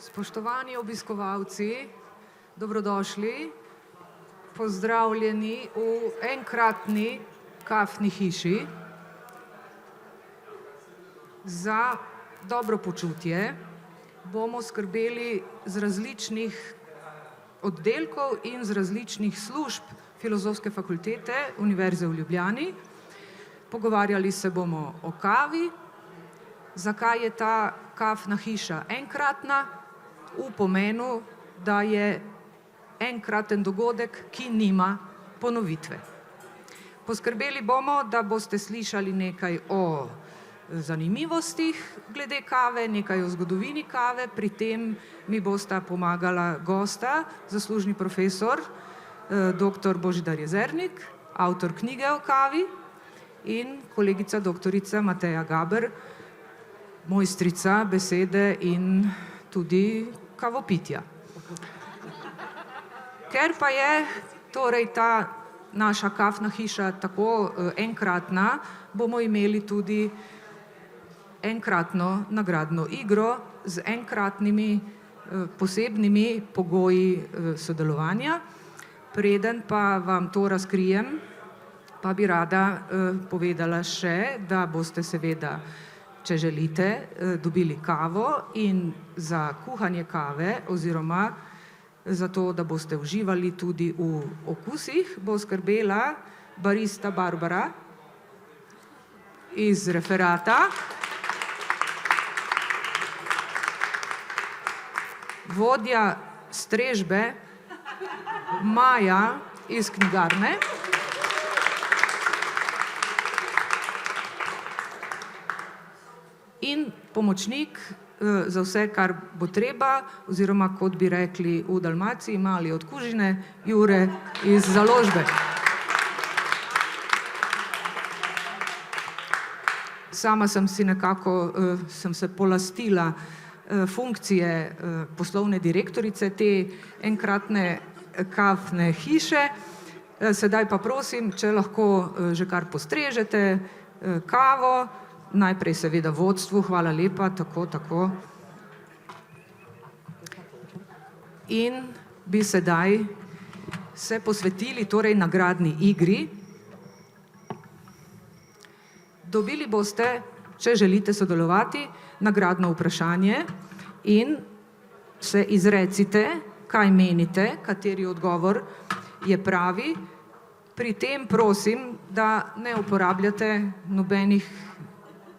Spoštovani obiskovalci, dobrodošli, pozdravljeni v enkratni kafni hiši. Za dobro počutje bomo skrbeli z različnih oddelkov in z različnih služb Filozofske fakultete Univerze v Ljubljani. Pogovarjali se bomo o kavi, zakaj je ta kafna hiša enkratna, v pomenu, da je enkraten dogodek, ki nima ponovitve. Poskrbeli bomo, da boste slišali nekaj o zanimivostih glede kave, nekaj o zgodovini kave, pri tem mi bosta pomagala gosta, zaslužni profesor, dr. Božidar Jezernik, avtor knjige o kavi, in kolegica doktorica Mateja Gaber, mojstrica besede in tudi kavopitja. Ker pa je torej ta naša kafna hiša tako enkratna, bomo imeli tudi enkratno nagradno igro z enkratnimi posebnimi pogoji sodelovanja. Preden pa vam to razkrijem, pa bi rada povedala še, da boste seveda, če želite, dobili kavo in za kuhanje kave oziroma za to, da boste uživali tudi v okusih, bo skrbela barista Barbara iz referata, vodja strežbe Maja iz knjigarne in pomočnik za vse, kar bo treba, oziroma kot bi rekli v Dalmaciji, mali od kužine, Jure iz založbe. Sama sem si nekako, sem se polastila funkcije poslovne direktorice te enkratne kafne hiše. Sedaj pa prosim, če lahko že kar postrežete kavo, najprej seveda vodstvu, hvala lepa, tako. In bi sedaj se posvetili torej nagradni igri. Dobili boste, če želite sodelovati, nagradno vprašanje in se izrecite, kaj menite, kateri odgovor je pravi. Pri tem prosim, da ne uporabljate nobenih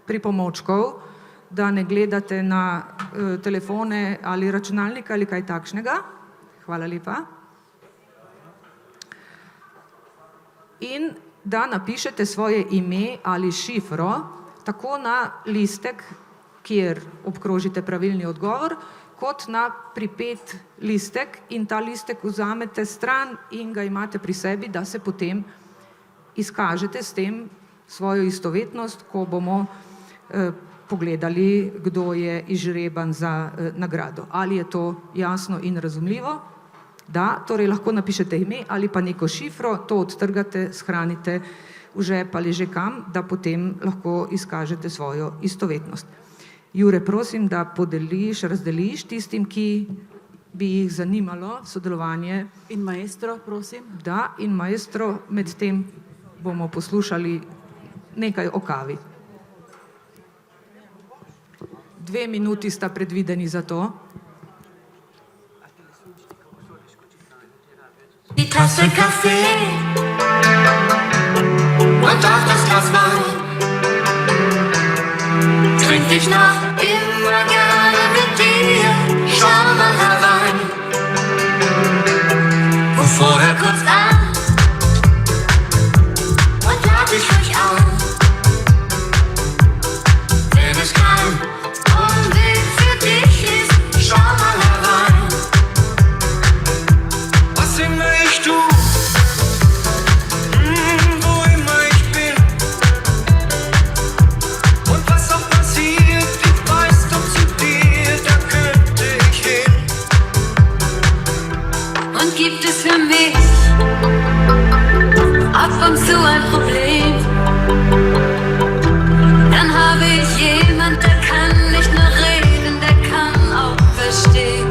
pripomočkov, da ne gledate na telefone ali računalnik ali kaj takšnega. Hvala lepa. In da napišete svoje ime ali šifro tako na listek, kjer obkrožite pravilni odgovor, kot na pripet listek, in ta listek vzamete stran in ga imate pri sebi, da se potem izkažete s tem svojo istovetnost, ko bomo pogledali, kdo je izžreban za nagrado. Ali je to jasno in razumljivo? Da, torej lahko napišete ime ali pa neko šifro, to odtrgate, shranite v žep ali že kam, da potem lahko izkažete svojo istovetnost. Jure, prosim, da podeliš, razdeliš tistim, ki bi jih zanimalo sodelovanje. In maestro, prosim. Da, in maestro, medtem bomo poslušali nekaj o kavi. 2 minuti sta predvideni za to. Die Tasse Kaffee und auch das Glas Wein trink ich noch immer gerne mit dir. Schau mal herein, ruf vorher kurz an und lad dich ruhig ein, wenn es kein Umweg für dich ist. Schau mal herein, was immer ich tu, wo immer ich bin, und was auch passiert, ich weiß doch, zu dir, da könnte ich hin. Und gibt es für mich ab und zu ein Problem, dann habe ich jemand, der kann nicht nur reden, der kann auch verstehen.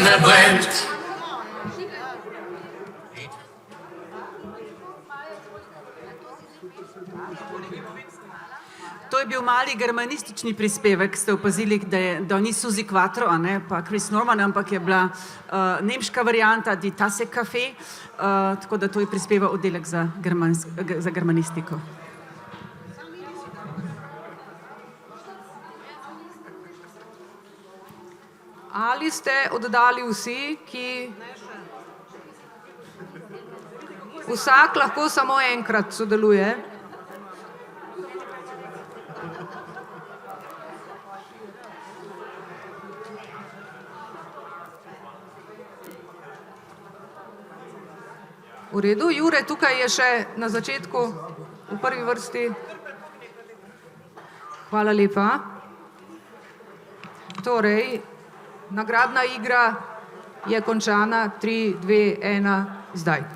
Flamme brennt. To je bil mali germanistični prispevek, ste opazili, da ni Suzi Quattro, a ne, pa Chris Norman, ampak je bila nemška varianta Die Tasse Kaffee, tako da to je prispeval oddelek za germanistiko. Ali ste oddali vsi, ki... Vsak lahko samo enkrat sodeluje. V redu, Jure, tukaj je še na začetku, v prvi vrsti. Hvala lepa. Torej, nagradna igra je končana, 3, 2, 1, zdaj.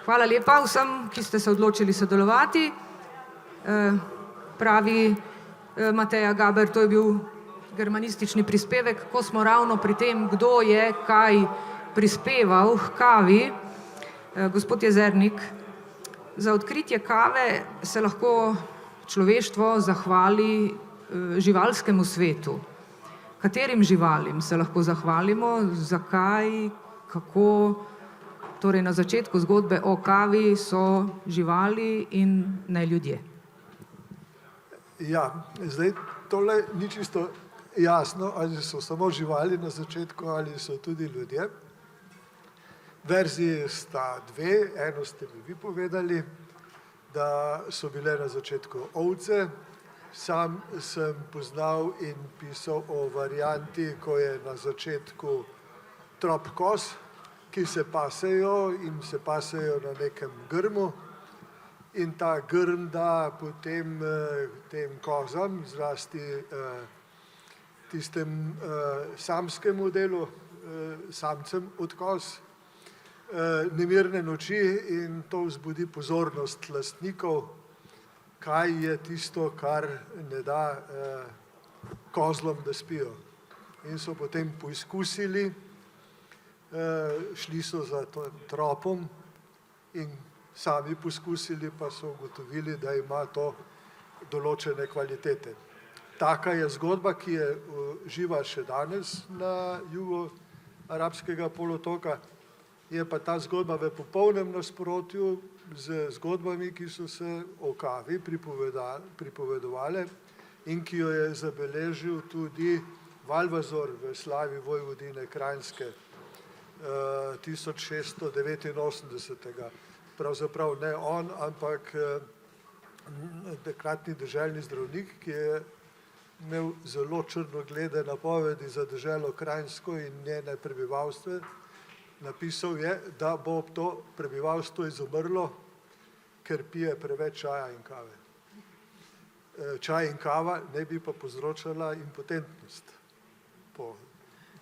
Hvala lepa vsem, ki ste se odločili sodelovati. Pravi Mateja Gaber, to je bil germanistični prispevek, ko smo ravno pri tem, kdo je kaj prispeval h kavi. Gospod Jezernik, za odkritje kave se lahko človeštvo zahvali živalskemu svetu. Katerim živalim se lahko zahvalimo, zakaj, kako? Torej, na začetku zgodbe o kavi so živali in ne ljudje. Ja, zdaj tole ni čisto jasno, ali so samo živali na začetku, ali so tudi ljudje. Verziji sta dve, eno ste mi vi povedali, da so bile na začetku ovce. Sam sem poznal in pisal o varianti, ko je na začetku trop koz, ki se pasejo in se pasejo na nekem grmu. In ta grm da potem tem kozam, zlasti tistem samskemu delu, samcem od koz, nemirne noči in to vzbudi pozornost lastnikov, kaj je tisto, kar ne da kozlom, da spijo. In so potem poizkusili, šli so za tropom in sami poskusili, pa so ugotovili, da ima to določene kvalitete. Taka je zgodba, ki je živa še danes na jugu arabskega polotoka. Je pa ta zgodba v popolnem nasprotju z zgodbami, ki so se o kavi pripovedovale in ki jo je zabeležil tudi Valvazor v slavi Vojvodine Kranjske 1689. Pravzaprav ne on, ampak takratni deželni zdravnik, ki je imel zelo črnoglede napovedi za deželo Kranjsko in njene prebivalstve. Napisal je, da bo to prebivalstvo izumrlo, ker pije preveč čaja in kave. Čaj in kava ne bi pa povzročala impotentnost po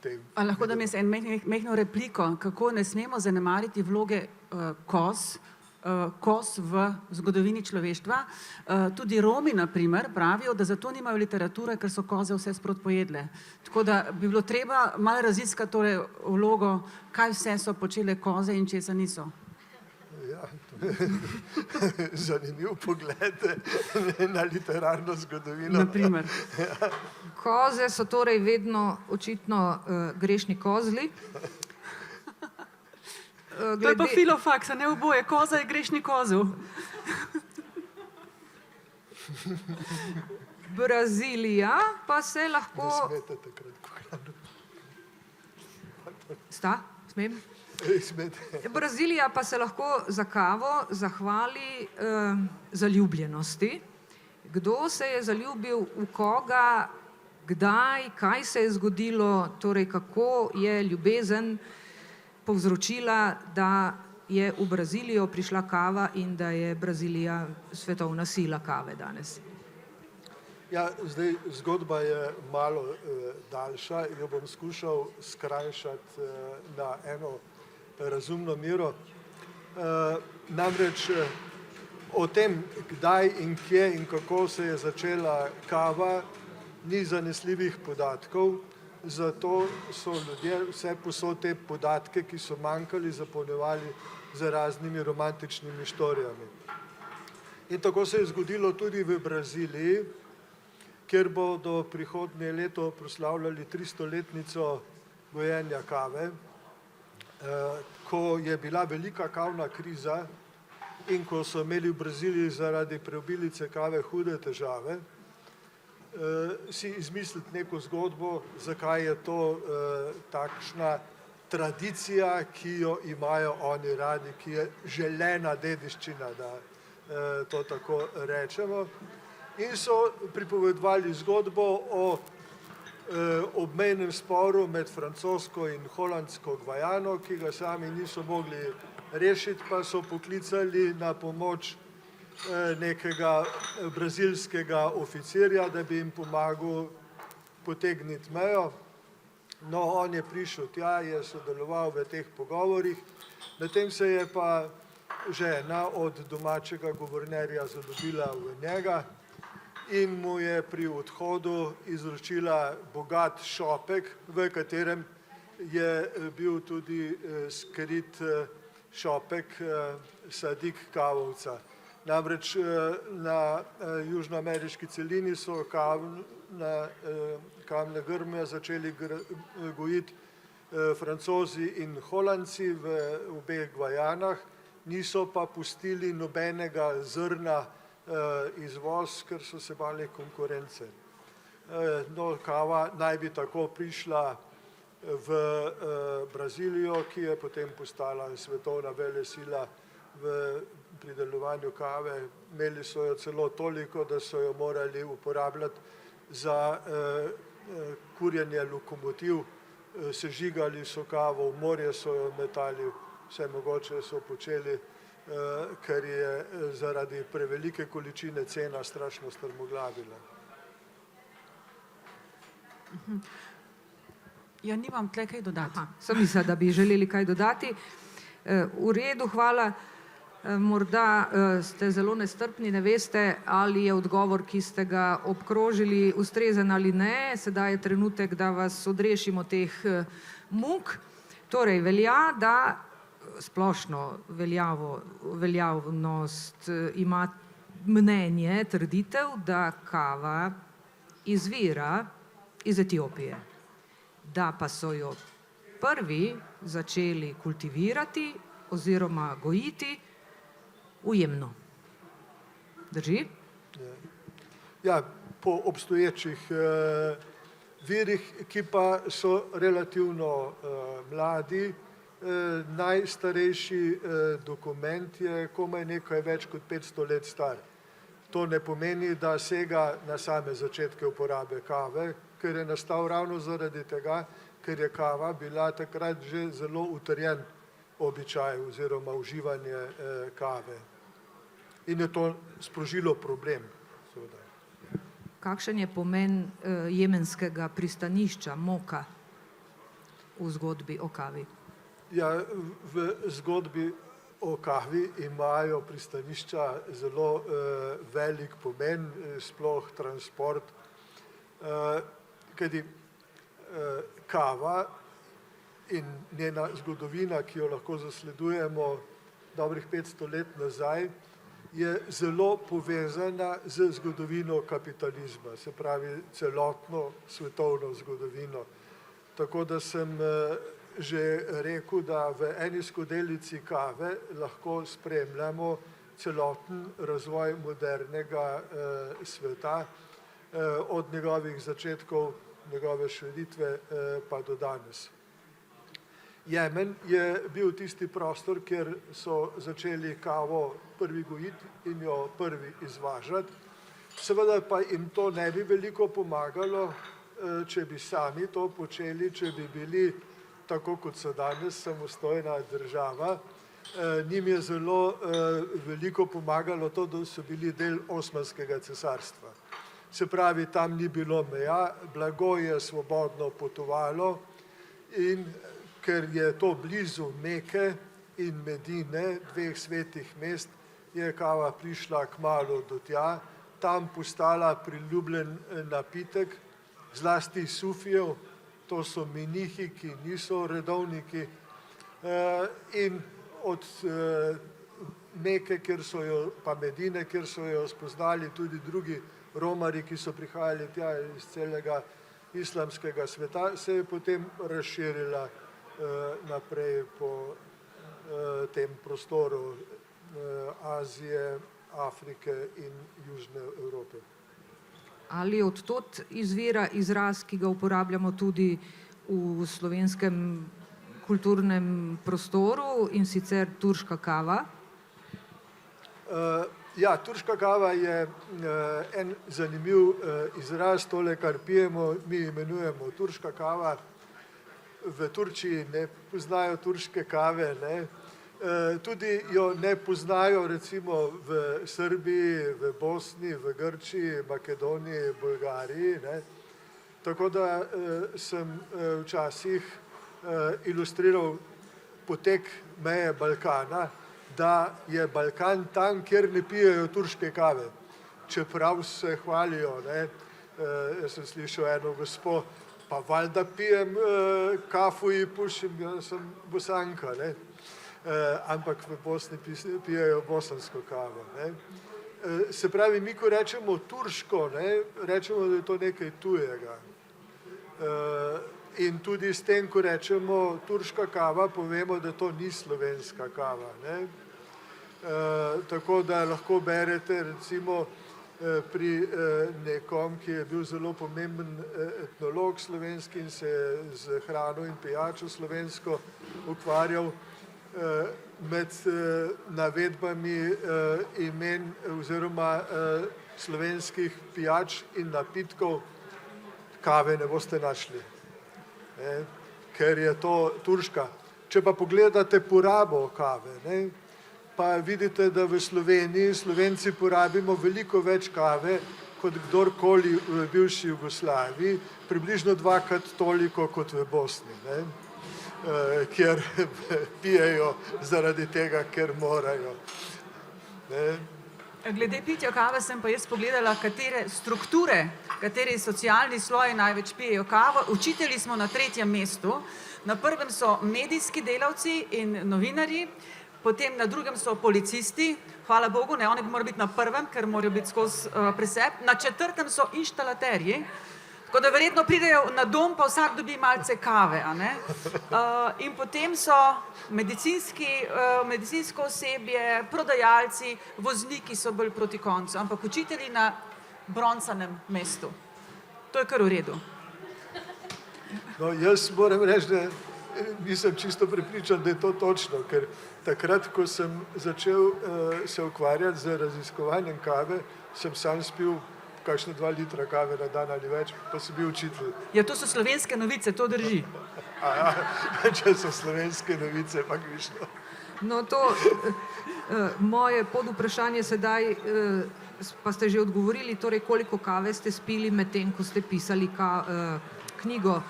tem. A lahko da mi se mehno repliko, kako ne smemo zanemariti vloge koz v zgodovini človeštva. Tudi Romi, na primer, pravijo, da zato nimajo literature, ker so koze vse sprot pojedle. Tako da bi bilo treba malo raziskati torej vlogo, kaj vse so počele koze in česa niso. Ja, zanimiv pogled na literarno zgodovino. Na primer. Koze so torej vedno očitno grešni kozli. To je pa filofaks, a ne oboje. Koza je grešni kozel. Brazilija pa se lahko... Ne smete takrat kokrano. Sta? Smem? Smete. Brazilija pa se lahko za kavo zahvali zaljubljenosti. Kdo se je zaljubil v koga, kdaj, kaj se je zgodilo, torej kako je ljubezen povzročila, da je v Brazilijo prišla kava in da je Brazilija svetovna sila kave danes. Ja, zdaj zgodba je malo daljša, jo bom skušal skrajšati na eno razumno mero. Namreč o tem, kdaj in kje in kako se je začela kava, ni zanesljivih podatkov. zato so ljudje vse posod te podatke, ki so manjkali, zapolnjevali z raznimi romantičnimi štorijami. In tako se je zgodilo tudi v Braziliji, kjer bodo prihodnje leto proslavljali 300-letnico gojenja kave, ko je bila velika kavna kriza in ko so imeli v Braziliji zaradi preobilice kave hude težave, si izmisliti neko zgodbo, zakaj je to takšna tradicija, ki jo imajo oni radi, ki je želena dediščina, da to tako rečemo. In so pripovedovali zgodbo o obmejnem sporu med francosko in holandsko Gvajano, ki ga sami niso mogli rešiti, pa so poklicali na pomoč nekega brazilskega oficirja, da bi jim pomagal potegniti mejo. No, on je prišel tja, je sodeloval v teh pogovorih, medtem se je pa žena od domačega guvernerja zaljubila v njega in mu je pri odhodu izročila bogat šopek, v katerem je bil tudi skrit šopek sadik kavovca. Namreč na južnoameriški celini so kamne grme začeli gojiti Francozi in Holandci v obeh Gvajanah, niso pa pustili nobenega zrna izvoz, ker so se bali konkurence. No, kava naj bi tako prišla v Brazilijo, ki je potem postala svetovna velesila v pridelovanju kave. Imeli so jo celo toliko, da so jo morali uporabljati za kurjenje lokomotiv, sežigali so kavo, v morje so jo metali, vse mogoče so počeli, ker je zaradi prevelike količine cena strašno strmoglavila. Ja, nimam tle kaj dodati. Sem mislila, da bi želeli kaj dodati. V redu, hvala. Morda ste zelo nestrpni, ne veste, ali je odgovor, ki ste ga obkrožili, ustrezen ali ne. Sedaj je trenutek, da vas odrešimo teh muk. Torej, velja, da splošno veljavnost ima mnenje, trditev, da kava izvira iz Etiopije. Da pa so jo prvi začeli kultivirati oziroma gojiti v Jemnu. Drži? Ja, po obstoječih virih, ki pa so relativno mladi, najstarejši dokument je komaj nekaj več kot 500 let star. To ne pomeni, da sega na same začetke uporabe kave, ker je nastal ravno zaradi tega, ker je kava bila takrat že zelo utrjen običaj oziroma uživanje kave. In je to sprožilo problem. Seveda. Kakšen je pomen jemenskega pristanišča Moka v zgodbi o kavi? Ja, v zgodbi o kavi imajo pristanišča zelo velik pomen, sploh transport, kajti kava in njena zgodovina, ki jo lahko zasledujemo dobrih 500 let nazaj, je zelo povezana z zgodovino kapitalizma, se pravi celotno svetovno zgodovino. Tako da sem že rekel, da v eni skodelici kave lahko spremljamo celoten razvoj modernega sveta, od njegovih začetkov, njegove širitve pa do danes. Jemen je bil tisti prostor, kjer so začeli kavo prvi gojiti in jo prvi izvažati. Seveda pa jim to ne bi veliko pomagalo, če bi sami to počeli, če bi bili, tako kot so danes, samostojna država. Njim je zelo veliko pomagalo to, da so bili del Osmanskega cesarstva. Se pravi, tam ni bilo meja, blago je svobodno potovalo in ker je to blizu Meke in Medine, dveh svetih mest, je kava prišla kmalu do tja, tam postala priljubljen napitek, zlasti sufijev, to so minihi, ki niso redovniki, in od Meke, pa Medine, kjer so jo spoznali tudi drugi romari, ki so prihajali tja iz celega islamskega sveta, se je potem razširila naprej po tem prostoru Azije, Afrike in Južne Evrope. Ali od tod izvira izraz, ki ga uporabljamo tudi v slovenskem kulturnem prostoru, in sicer turška kava? Ja, turška kava je en zanimiv izraz, tole, kar pijemo, mi imenujemo turška kava. V Turčiji ne poznajo turške kave, ne. Tudi jo ne poznajo recimo v Srbiji, v Bosni, v Grčiji, Makedoniji, Bolgariji, ne. Tako da sem včasih ilustriral potek meje Balkana, da je Balkan tam, kjer ne pijejo turške kave, čeprav se hvalijo, ne. Jaz sem slišal eno gospo, pa valjda pijem kafu in pušim, jaz sem Bosanka, ne. Ampak v Bosni pijejo bosansko kavo, ne. Se pravi, mi ko rečemo turško, ne, rečemo, da je to nekaj tujega. In tudi s tem, ko rečemo turška kava, povemo, da to ni slovenska kava, ne. Tako da lahko berete recimo pri nekom, ki je bil zelo pomemben etnolog slovenski in se je z hrano in pijačo slovensko ukvarjal, med navedbami imen oziroma slovenskih pijač in napitkov kave ne boste našli, ne, ker je to turška. Če pa pogledate porabo kave, ne, pa vidite, da v Sloveniji Slovenci porabimo veliko več kave kot kdorkoli v bivši Jugoslaviji, približno 2-krat toliko kot v Bosni, ne, kjer pijejo zaradi tega, ker morajo, ne. Glede pitja kave sem pa jaz pogledala, katere strukture, kateri socialni sloji največ pijejo kavo. Učitelji smo na 3. mestu, na 1. so medijski delavci in novinarji, potem na 2. so policisti, hvala Bogu, ne, oni morajo biti na 1., ker morajo biti skozi presep, na 4. so inštalaterji, tako da verjetno pridejo na dom, pa vsak dobi malce kave, a ne. In potem so medicinsko osebje, prodajalci, vozniki so bolj proti koncu, ampak učitelji na broncanem mestu. To je kar v redu. No, jaz moram reči, da nisem čisto prepričan, da je to točno, ker takrat, ko sem začel se ukvarjati z raziskovanjem kave, sem sam spil kakšne 2 litra kave na dan ali več, pa sem bil učitelj. Ja, to so slovenske novice, to drži. Če so slovenske novice, pa višno. No, to moje podvprašanje sedaj, pa ste že odgovorili, torej koliko kave ste spili medtem, ko ste pisali knjigo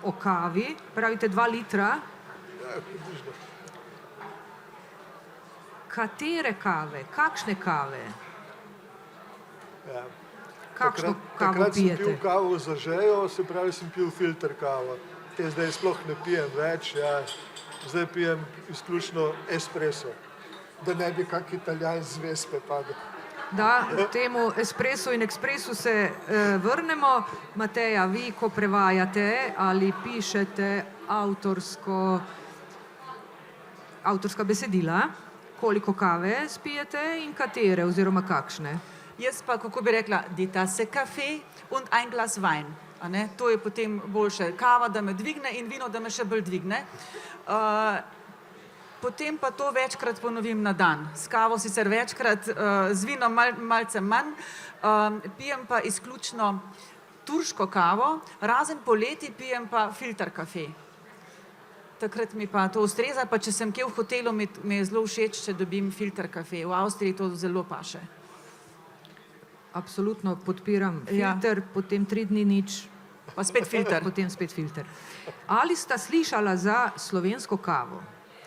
o kavi, pravite 2 litra. Ja, približno. Katere kave, kakšne kave? Ja. Kakšno kavo Takrat sem pijete? pil kavo za žejo, se pravi, sem pil filter kavo. Te zdaj sploh ne pijem več, ja. Zdaj pijem izključno espresso, da ne bi kak Italijan z Vespe padel. Da, temu espresso in ekspresu se vrnemo. Mateja, vi, ko prevajate ali pišete avtorska besedila, koliko kave spijete in katere oziroma kakšne? Jaz pa, kako bi rekla, die Tasse Kaffee und ein Glas Wein. A ne? To je potem boljše. Kava, da me dvigne, in vino, da me še bolj dvigne. Potem pa to večkrat ponovim na dan. S kavo sicer večkrat, z vinom malce manj. Pijem pa izključno turško kavo, razen poleti pijem pa filter kafe. Takrat mi pa to ustreza, pa če sem kje v hotelu, mi je zelo všeč, če dobim filter kafe. V Avstriji to zelo paše. Absolutno podpiram Ja. filter, potem 3 dni nič, Pa spet filter. potem spet filter. Ali sta slišala za slovensko kavo?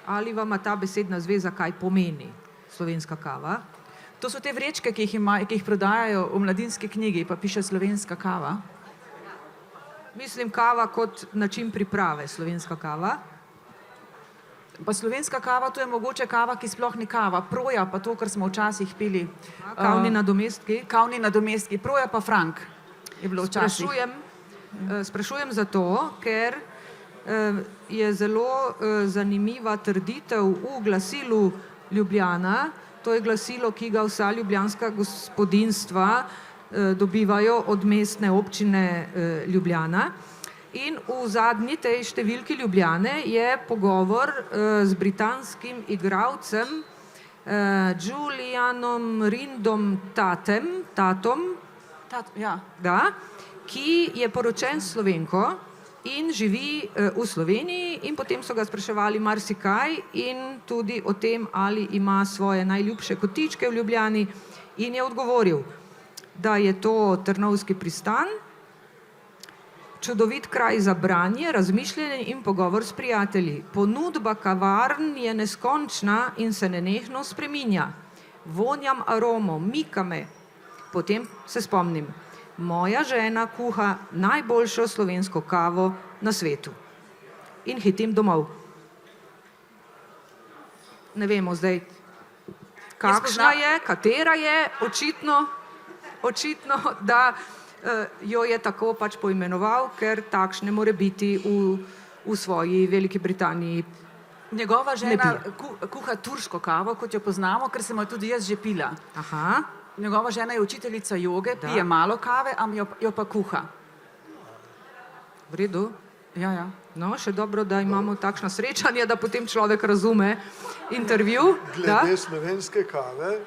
Ali vama ta besedna zveza kaj pomeni, slovenska kava? To so te vrečke, ki jih prodajajo v Mladinski knjigi, pa piše slovenska kava. Mislim kava kot način priprave, slovenska kava. Pa slovenska kava, to je mogoče kava, ki sploh ni kava. Proja pa to, kar smo včasih pili. Kavni nadomestki. Kavni nadomestki. Proja pa Frank je bilo včasih. Sprašujem zato, ker je zelo zanimiva trditev v glasilu Ljubljana. To je glasilo, ki ga vsa ljubljanska gospodinjstva dobivajo od mestne občine Ljubljana. In v zadnji tej številki Ljubljane je pogovor z britanskim igralcem Julianom Rindom Tatom, Ja. da, ki je poročen s Slovenko in živi v Sloveniji, in potem so ga spraševali marsikaj in tudi o tem, ali ima svoje najljubše kotičke v Ljubljani, in je odgovoril, da je to Trnovski pristan, čudovit kraj za branje, razmišljanje in pogovor s prijatelji. Ponudba kavarn je neskončna in se nenehno spreminja. Vonjam aromo, mika me. Potem se spomnim, moja žena kuha najboljšo slovensko kavo na svetu. In hitim domov. Ne vemo zdaj, kakšna je, katera je, očitno, da jo je tako pač poimenoval, ker takšne more biti v svoji Veliki Britaniji. Njegova žena kuha turško kavo, kot jo poznamo, ker sem jo tudi jaz že pila. Aha. Njegova žena je učiteljica joge, pije malo kave, ampak jo pa kuha. V redu. Ja. No, še dobro, da imamo takšna srečanja, da potem človek razume intervju. Glede slovenske kave,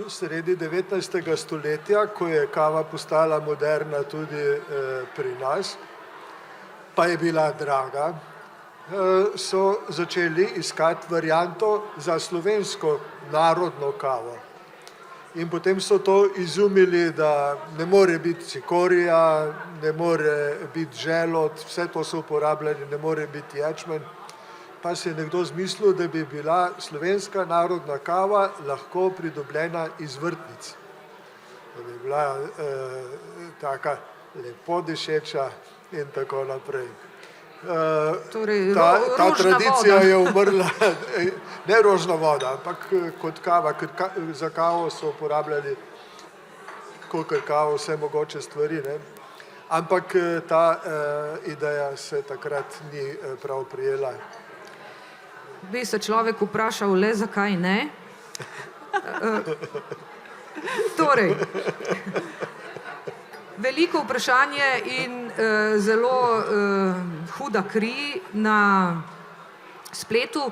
sredi 19. stoletja, ko je kava postala moderna tudi pri nas, pa je bila draga, so začeli iskati varianto za slovensko narodno kavo. In potem so to izumili, da ne more biti cikorija, ne more biti želod, vse to so uporabljali, ne more biti ječmen. Pa si je nekdo zmislil, da bi bila slovenska narodna kava lahko pridobljena iz vrtnic. Da bi bila taka lepo dišeča in tako naprej. Ta tradicija je umrla, ne rožna voda, ampak kot kava, ker za kavo so uporabljali kakor kavo vse mogoče stvari, ne. Ampak ta ideja se takrat ni prav prijela. Bi se človek vprašal le, zakaj ne. Torej, veliko vprašanje in zelo huda kri na spletu.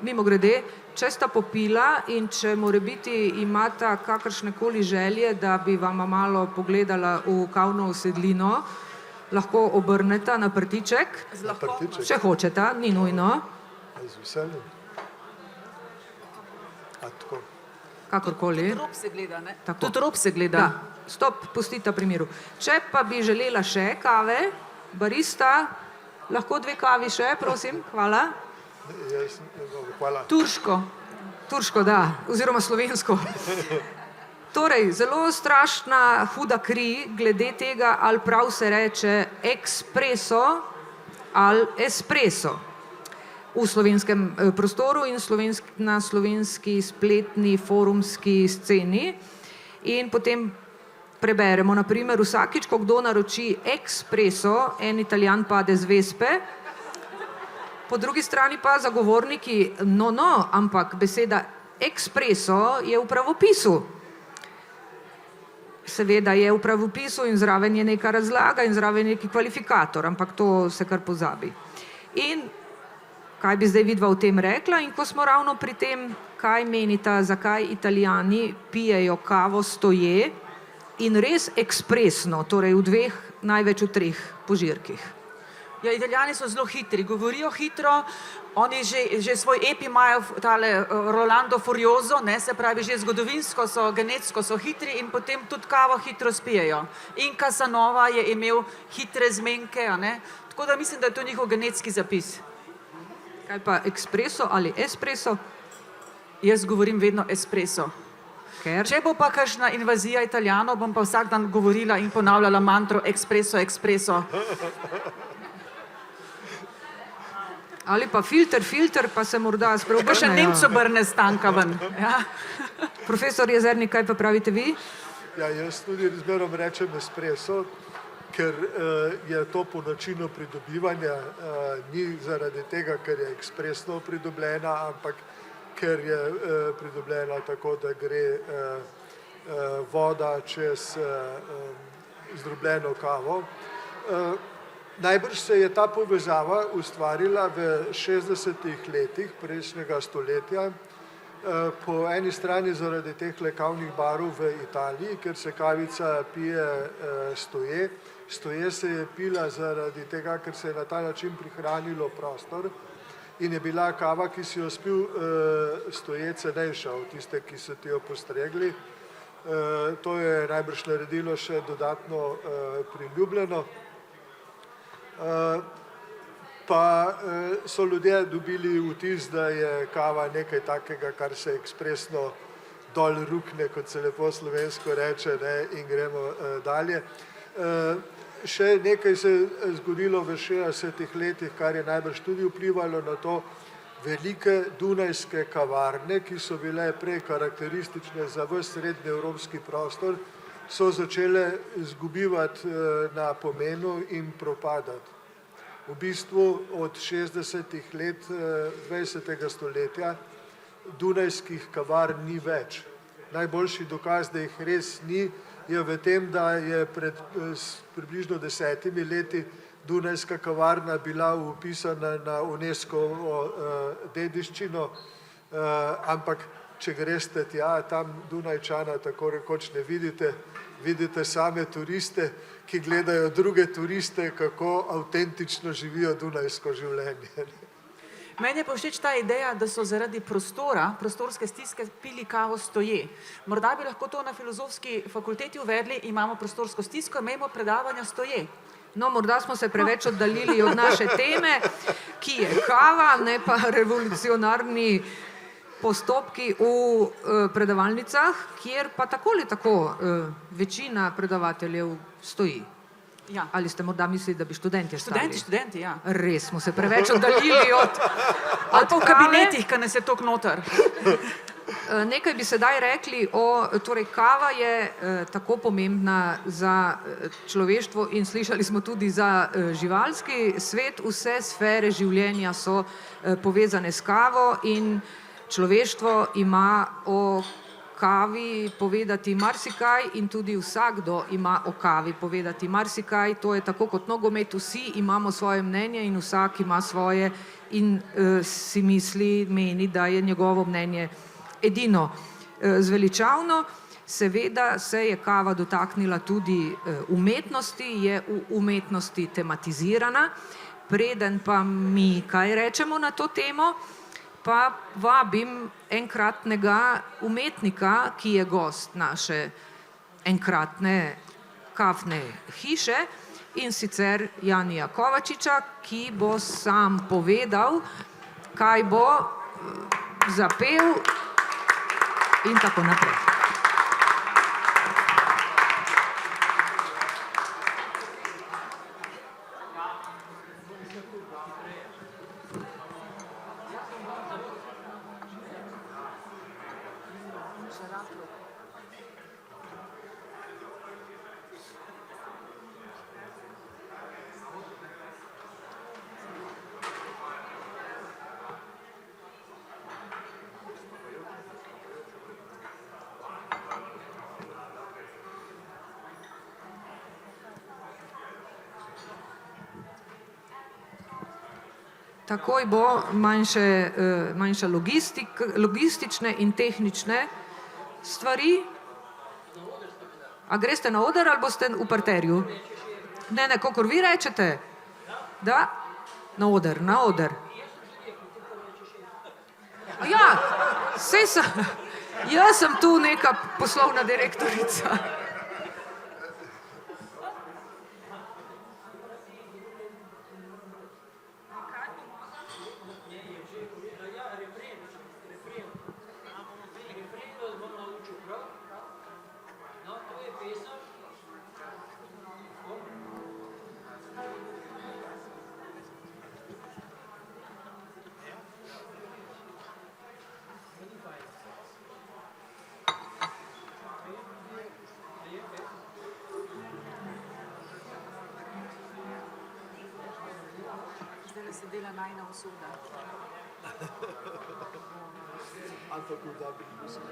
Mimogrede, če sta popila in če morebiti imata kakršnekoli želje, da bi vama malo pogledala v kavno usedlino, lahko obrneta na prtiček, če hočeta, ni nujno. Z veseljem. A tako. Kakorkoli. Trop se gleda, ne? Tako. Tudi rob se gleda. Da, stop, pustita pri miru. Če pa bi želela še kave, barista, lahko 2 kavi še, prosim, hvala. Hvala. Turško, da, oziroma slovensko. Torej, zelo strašna, huda kri glede tega, ali prav se reče ekspreso ali espresso v slovenskem prostoru in na slovenski spletni forumski sceni. In potem preberemo, na primer, vsakič, ko kdo naroči ekspreso, en Italijan pade z vespe, po drugi strani pa zagovorniki, ampak beseda ekspreso je v pravopisu. Seveda je v pravopisu in zraven je neka razlaga in zraven je neki kvalifikator, ampak to se kar pozabi. In kaj bi zdaj vidva o tem rekla, in ko smo ravno pri tem, kaj menita, zakaj Italijani pijejo kavo stoje in res ekspresno, torej v 2, največ v 3 požirkih. Ja, Italijani so zelo hitri, govorijo hitro, oni že svoj ep imajo, tale Rolando Furioso, ne, se pravi, že zgodovinsko so, genetsko so hitri in potem tudi kavo hitro spijejo. In Casanova je imel hitre zmenke, a ne, tako da mislim, da je to njihov genetski zapis. Kaj pa ekspreso ali espresso? Jaz govorim vedno espresso. Ker? Če bo pa kakšna invazija Italijanov, bom pa vsak dan govorila in ponavljala mantro espresso, espresso. Ali pa filter, pa se morda Pa še spreobrnejo. Nemcu brne stanka ven. Ja. Profesor Jezernik, kaj pa pravite vi? Ja, jaz tudi zmerom rečem espresso, ker je to po načinu pridobivanja, ni zaradi tega, ker je ekspresno pridobljena, ampak ker je pridobljena tako, da gre voda čez zdrobljeno kavo. Najbrž se je ta povezava ustvarila v 60-ih letih prejšnjega stoletja, po eni strani zaradi teh kavnih barov v Italiji, ker se kavica pije stoje. Stoje se je pila zaradi tega, ker se je na ta način prihranilo prostor in je bila kava, ki si jo spil stoje, cenejša od tiste, ki so ti jo postregli. To je najbrž naredilo še dodatno priljubljeno. Pa so ljudje dobili vtis, da je kava nekaj takega, kar se ekspresno dol rukne, kot se lepo slovensko reče, ne, in gremo dalje. Še nekaj se je zgodilo v 60-ih letih, kar je najbrž tudi vplivalo na to. Velike dunajske kavarne, ki so bile prej karakteristične za ves srednjeevropski prostor, so začele izgubivati na pomenu in propadati. V bistvu od 60-ih let 20. stoletja dunajskih kavarn ni več. Najboljši dokaz, da jih res ni, je v tem, da je pred približno 10 leti dunajska kavarna bila vpisana na UNESCO-ovo dediščino, ampak če greste tja, tam Dunajčana tako rekoč ne vidite, vidite same turiste, ki gledajo druge turiste, kako avtentično živijo dunajsko življenje. Meni je pa všeč ta ideja, da so zaradi prostora, prostorske stiske pili kavo stoje. Morda bi lahko to na filozofski fakulteti uvedli, imamo prostorsko stisko, imamo predavanja stoje. No, morda smo se preveč oddaljili od naše teme, ki je kava, ne pa revolucionarni postopki v predavalnicah, kjer pa tako ali tako večina predavateljev stoji. Ja. Ali ste morda mislili, da bi študentje stali? Študenti, ja. Res smo se preveč oddaljili od Ali pa v kave. kabinetih, ki nas je tok noter. Nekaj bi sedaj rekli torej kava je tako pomembna za človeštvo in slišali smo tudi za živalski svet, vse sfere življenja so povezane s kavo in človeštvo ima o kavi povedati marsikaj in tudi vsakdo ima o kavi povedati marsikaj. To je tako kot nogomet, vsi imamo svoje mnenje in vsak ima svoje in si meni, da je njegovo mnenje edino zveličavno. Seveda se je kava dotaknila tudi umetnosti, je v umetnosti tematizirana. Preden pa mi kaj rečemo na to temo, pa vabim enkratnega umetnika, ki je gost naše enkratne kafne hiše, in sicer Janija Kovačiča, ki bo sam povedal, kaj bo zapel in tako naprej. Takoj bo manjša logistične in tehnične stvari. A greste na oder ali boste v parterju? Ne, kakor vi rečete. Da? Na oder. Ja, jaz sem tu neka poslovna direktorica. tole se dela najna usoda. Ampak v dobrih mislih.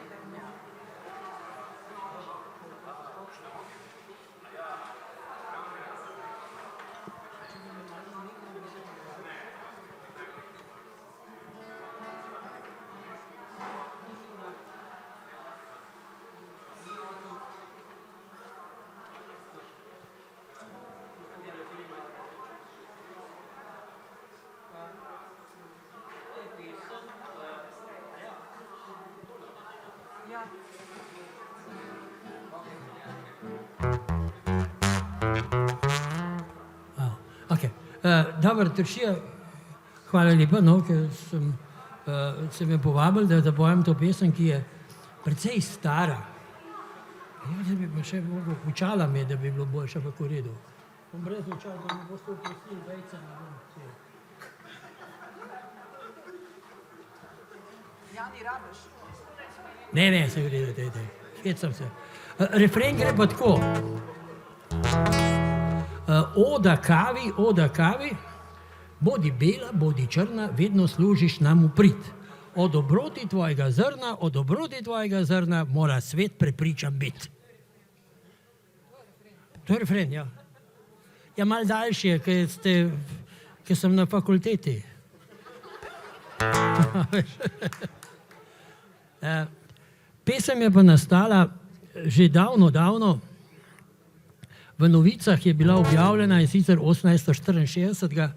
Okay. Dobro, Tršija, hvala lepa, no, ker se me povabili, da pojem to pesem, ki je precej stara. Ja, bi pa še mogel, počala me, da bi bilo boljše, ampak v redu. Bom brez očal, da mi boste oprostili vejce. Jani Rabeš. Ne, se v redu, dej. Hecam se. Refren gre pa tako. Oda kavi, bodi bela, bodi črna, vedno služiš nam v prid. O dobroti tvojega zrna mora svet prepričan biti. To je refren, ja. Ja, malo daljši je, ker sem na fakulteti. Pesem je pa nastala že davno. V novicah je bila objavljena in sicer 1864.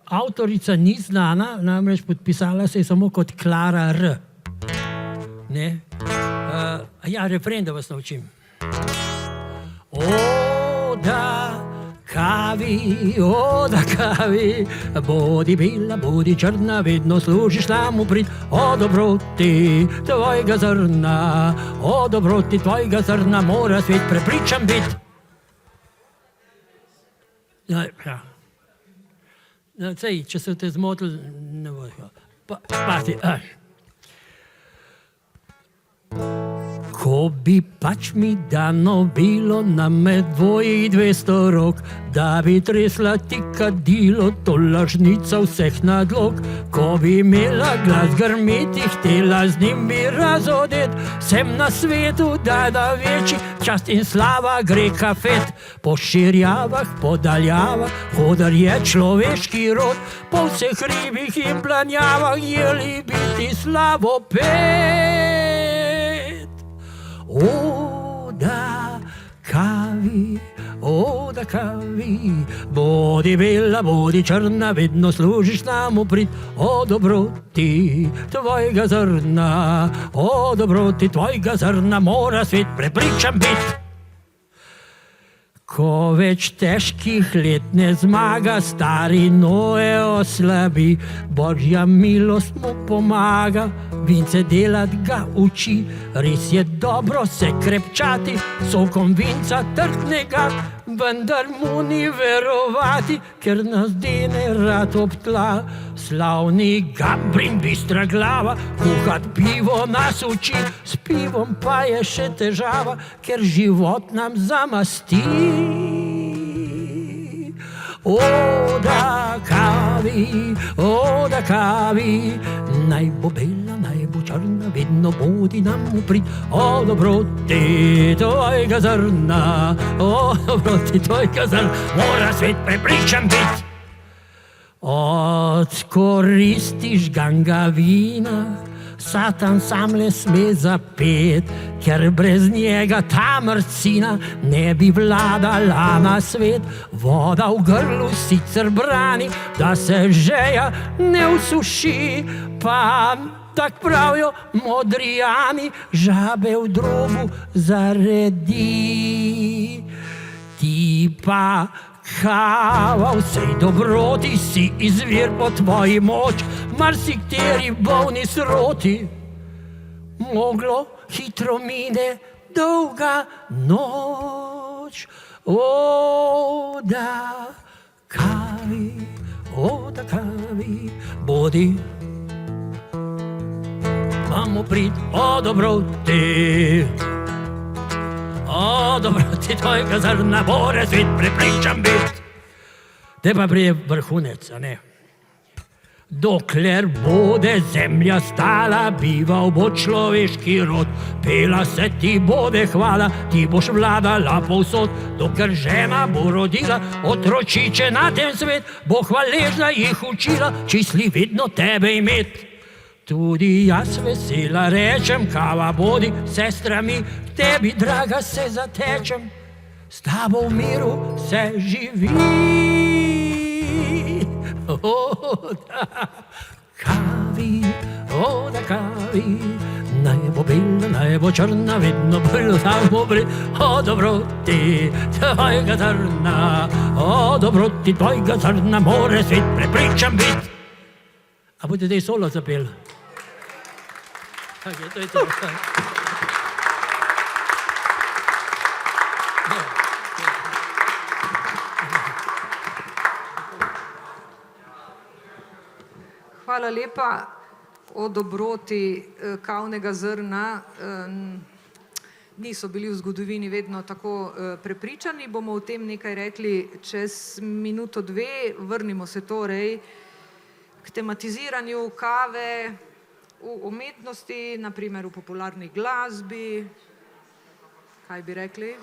Avtorica ni znana, namreč podpisala se je samo kot Klara R. Ne? Ja, refren, da vas naučim. Oda kavi, bodi bela, bodi črna, vedno služiš nam v prid. O dobroti tvojega zrna, mora svet prepričan biti. Ja. Sej, če se te zmotili, ne bo. Pazi. Ko bi pač mi dano bilo na medvoji 200 rok, da bi tresla ti kadilo, to lažnica vseh nadlog. Ko bi imela glas grmeti, htela z njim bi razodet, sem na svetu, da večji čast in slava gre kafet. Po širjavah, po daljavah, hodar je človeški rod, po vseh hribih in planjavah jeli biti slavopet. Oda kavi, bodi bela, bodi črna, vedno služiš nam v prid. O dobroti tvojega zrna, mora svet prepričan biti. Ko več težkih let ne zmaga, stari Noe oslabi, Božja milost mu pomaga, vince delat ga uči. Res je dobro se krepčati, sokom vinca trtnega, vendar mu ni verovati, ker nas dene rad ob tla. Slavni Gabrin, bistra glava, kuhat pivo nas uči, s pivom pa je še težava, ker život nam zamasti. Oda kavi, naj bo bela, naj bo črna, vedno bodi nam v prid. O dobroti tvojega zrna, mora svet prepričan biti. Odkoristiš gangavina, Satan sam le sme zapet, ker brez njega ta mrcina ne bi vladala na svet. Voda v grlu sicer brani, da se žeja ne usuši, pa tak pravijo modrijani, žabe v drogu zaredi. Ti pa kava, vsej dobroti si izvir po tvoji moč, marsikateri bolni sroti. Moglo hitro mine dolga noč. Oda kavi, bodi imamo prid. O dobroti tvojega zrna, mora svet prepričan biti. Te pa prije vrhunec, a ne? Dokler bude zemlja stala, bival bo človeški rod, pela se ti bude hvala, ti boš vladala povsod. Dokler žena bo rodila otročiče na tem svet, bo hvaležna jih učila, čistli vedno tebe imet. Tudi jaz vesela rečem, kava bodi, sestra mi, k tebi, draga, se zatečem, s tabo v miru se živi. Da kavi, da kavi, naj bo bela, naj bo črna, vedno bolj samo bri. O dobroti tvojega zrna, o dobroti tvojega zrna, more svet prepričan bit. A boste zdaj solo zapeli? Okay, to je to. Hvala lepa. O dobroti kavnega zrna niso bili v zgodovini vedno tako prepričani. Bomo o tem nekaj rekli čez minuto, dve. Vrnimo se torej k tematiziranju kave v umetnosti, naprimer v popularni glasbi. Kaj bi rekli?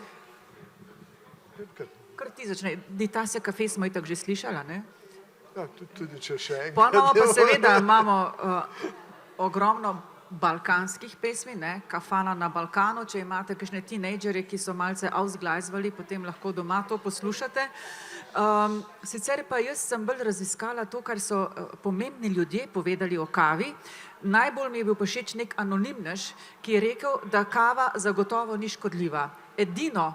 Kar ti začne, Ditase kafe smo itak že slišala, ne? Ja, tudi če še enkrat. Pol imamo pa seveda ogromno balkanskih pesmi, ne? Kafana na Balkanu, če imate kakšne tinejdžerje, ki so malce ausglajzvali, potem lahko doma to poslušate. Sicer pa jaz sem bolj raziskala to, kar so pomembni ljudje povedali o kavi. Najbolj mi je bil všeč nek anonimnež, ki je rekel, da kava zagotovo ni škodljiva. Edino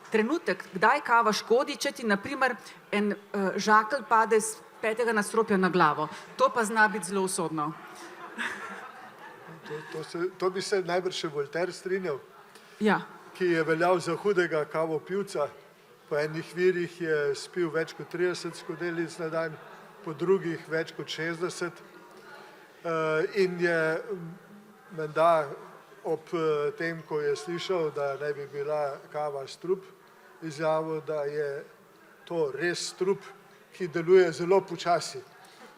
trenutek, kdaj kava škodi, če ti naprimer en žakelj pade z 5. nadstropja na glavo. To pa zna biti zelo usodno. To bi se najbrž še Voltaire strinjal, Ja. ki je veljal za hudega kavopivca. Po enih virih je spil več kot 30 skodelic na dan, po drugih več kot 60. In je menda ob tem, ko je slišal, da naj bi bila kava strup, izjavil, da je to res strup, ki deluje zelo počasi,